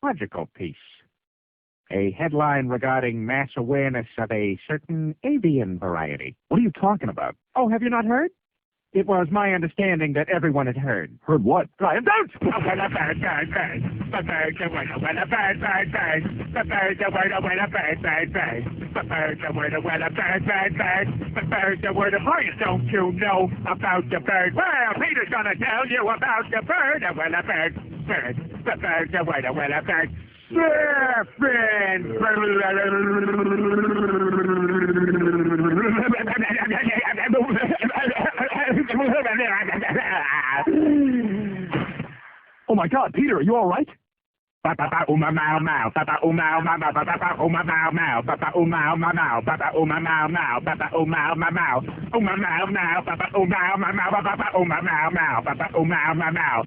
logical piece. A headline regarding mass awareness of a certain avian variety. What are you talking about? Oh, have you not heard? It was my understanding that everyone had heard. Heard what? Brian, don't! Oh, well, a bird, bird, bird. The bird, the word, well, a bird, bird, bird. The bird, the word, well, a bird, bird, bird. The bird, the word, well, a bird, bird, bird. The bird, the word, why don't you know about the bird? Well, Peter's gonna tell you about the bird, well, a bird, bird. The bird, the word, well, a bird. Surfing! Oh my God, Peter, are you all right? Papa uma mau mau, papa uma mau mau, papa uma mau mau, papa uma mau mau, papa uma mau mau, papa uma mau mau, uma mau mau, papa uma mau mau, papa uma mau mau, papa uma mau mau.